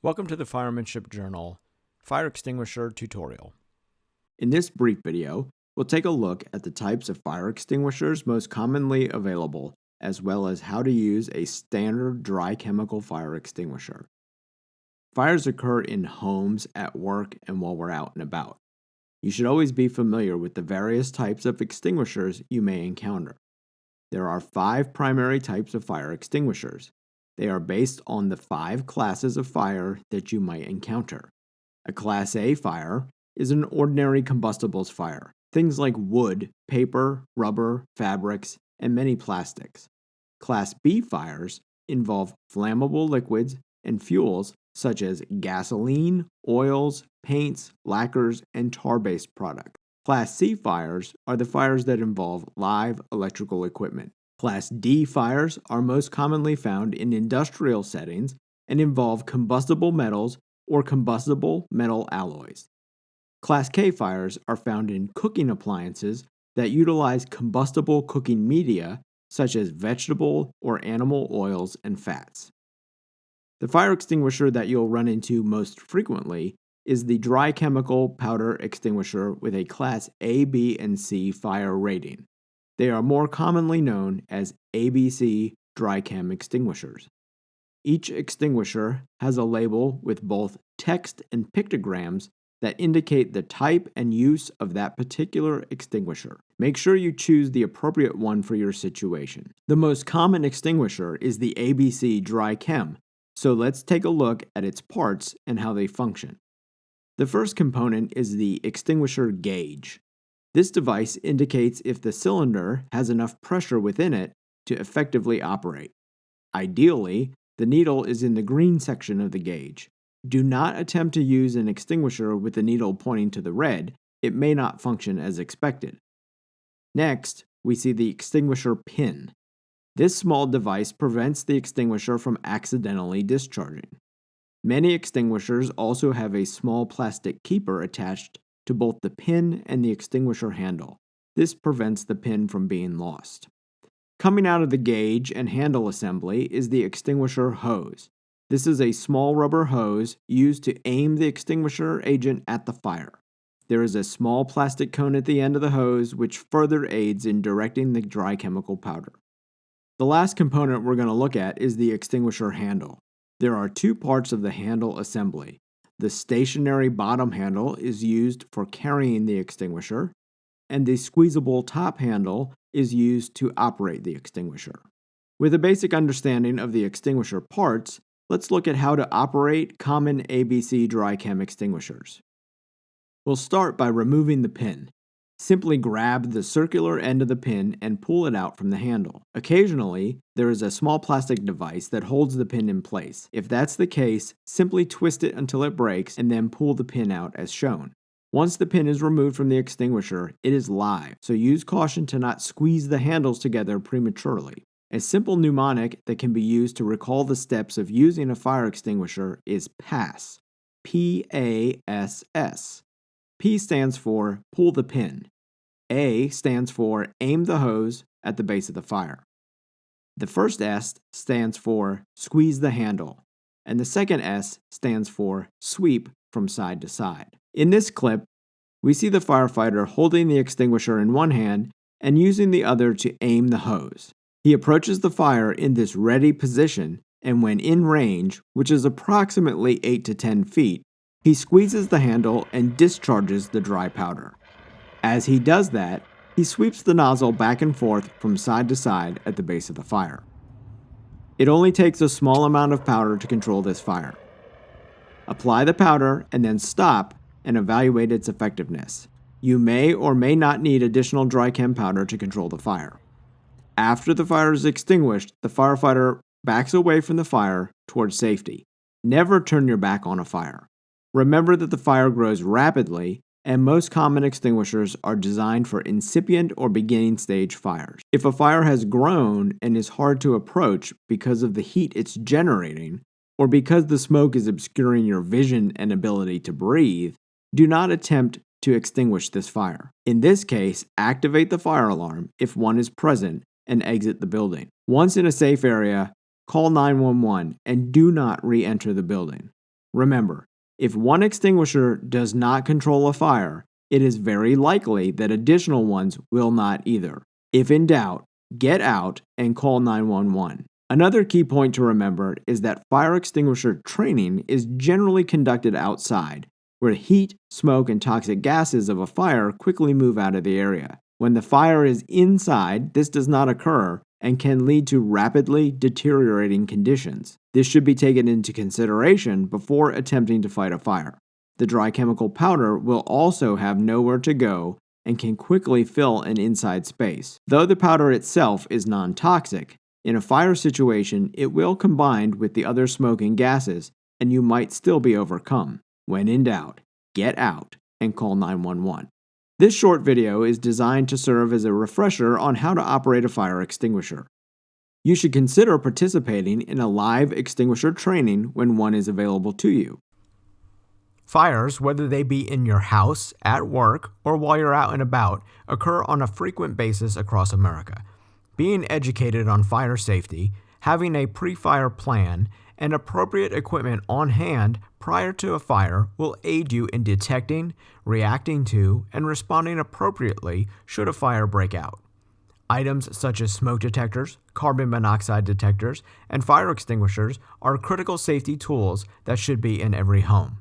Welcome to the Firemanship Journal Fire Extinguisher Tutorial. In this brief video, we'll take a look at the types of fire extinguishers most commonly available, as well as how to use a standard dry chemical fire extinguisher. Fires occur in homes, at work, and while we're out and about. You should always be familiar with the various types of extinguishers you may encounter. There are 5 primary types of fire extinguishers. They are based on the 5 classes of fire that you might encounter. A Class A fire is an ordinary combustibles fire, things like wood, paper, rubber, fabrics, and many plastics. Class B fires involve flammable liquids and fuels such as gasoline, oils, paints, lacquers, and tar-based products. Class C fires are the fires that involve live electrical equipment. Class D fires are most commonly found in industrial settings and involve combustible metals or combustible metal alloys. Class K fires are found in cooking appliances that utilize combustible cooking media such as vegetable or animal oils and fats. The fire extinguisher that you'll run into most frequently is the dry chemical powder extinguisher with a Class A, B, and C fire rating. They are more commonly known as ABC dry chem extinguishers. Each extinguisher has a label with both text and pictograms that indicate the type and use of that particular extinguisher. Make sure you choose the appropriate one for your situation. The most common extinguisher is the ABC dry chem, so let's take a look at its parts and how they function. The first component is the extinguisher gauge. This device indicates if the cylinder has enough pressure within it to effectively operate. Ideally, the needle is in the green section of the gauge. Do not attempt to use an extinguisher with the needle pointing to the red. It may not function as expected. Next, we see the extinguisher pin. This small device prevents the extinguisher from accidentally discharging. Many extinguishers also have a small plastic keeper attached to both the pin and the extinguisher handle. This prevents the pin from being lost. Coming out of the gauge and handle assembly is the extinguisher hose. This is a small rubber hose used to aim the extinguisher agent at the fire. There is a small plastic cone at the end of the hose which further aids in directing the dry chemical powder. The last component we're going to look at is the extinguisher handle. There are 2 parts of the handle assembly. The stationary bottom handle is used for carrying the extinguisher, and the squeezable top handle is used to operate the extinguisher. With a basic understanding of the extinguisher parts, let's look at how to operate common ABC dry chem extinguishers. We'll start by removing the pin. Simply grab the circular end of the pin and pull it out from the handle. Occasionally, there is a small plastic device that holds the pin in place. If that's the case, simply twist it until it breaks and then pull the pin out as shown. Once the pin is removed from the extinguisher, it is live, so use caution to not squeeze the handles together prematurely. A simple mnemonic that can be used to recall the steps of using a fire extinguisher is PASS. P-A-S-S. P stands for pull the pin. A stands for aim the hose at the base of the fire. The first S stands for squeeze the handle, and the second S stands for sweep from side to side. In this clip, we see the firefighter holding the extinguisher in one hand and using the other to aim the hose. He approaches the fire in this ready position, and when in range, which is approximately 8 to 10 feet, he squeezes the handle and discharges the dry powder. As he does that, he sweeps the nozzle back and forth from side to side at the base of the fire. It only takes a small amount of powder to control this fire. Apply the powder and then stop and evaluate its effectiveness. You may or may not need additional dry chem powder to control the fire. After the fire is extinguished, the firefighter backs away from the fire towards safety. Never turn your back on a fire. Remember that the fire grows rapidly, and most common extinguishers are designed for incipient or beginning stage fires. If a fire has grown and is hard to approach because of the heat it's generating, or because the smoke is obscuring your vision and ability to breathe, do not attempt to extinguish this fire. In this case, activate the fire alarm if one is present and exit the building. Once in a safe area, call 911 and do not re-enter the building. Remember, if one extinguisher does not control a fire, it is very likely that additional ones will not either. If in doubt, get out and call 911. Another key point to remember is that fire extinguisher training is generally conducted outside, where heat, smoke, and toxic gases of a fire quickly move out of the area. When the fire is inside, this does not occur and can lead to rapidly deteriorating conditions. This should be taken into consideration before attempting to fight a fire. The dry chemical powder will also have nowhere to go and can quickly fill an inside space. Though the powder itself is non-toxic, in a fire situation, it will combine with the other smoking gases, and you might still be overcome. When in doubt, get out and call 911. This short video is designed to serve as a refresher on how to operate a fire extinguisher. You should consider participating in a live extinguisher training when one is available to you. Fires, whether they be in your house, at work, or while you're out and about, occur on a frequent basis across America. Being educated on fire safety, having a pre-fire plan, and appropriate equipment on hand prior to a fire will aid you in detecting, reacting to, and responding appropriately should a fire break out. Items such as smoke detectors, carbon monoxide detectors, and fire extinguishers are critical safety tools that should be in every home.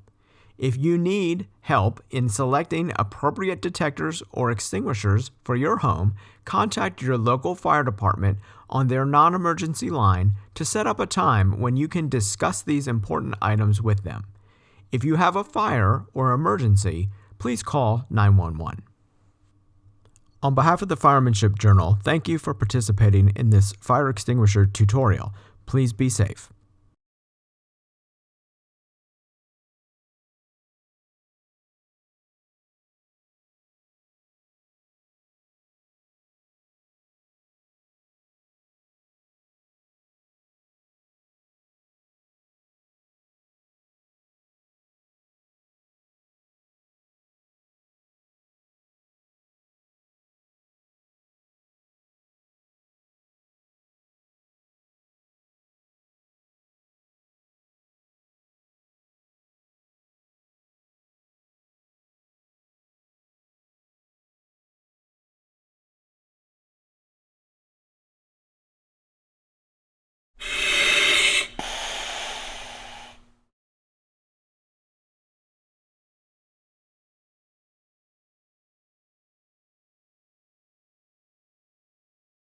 If you need help in selecting appropriate detectors or extinguishers for your home, contact your local fire department on their non-emergency line to set up a time when you can discuss these important items with them. If you have a fire or emergency, please call 911. On behalf of the Firemanship Journal, thank you for participating in this fire extinguisher tutorial. Please be safe.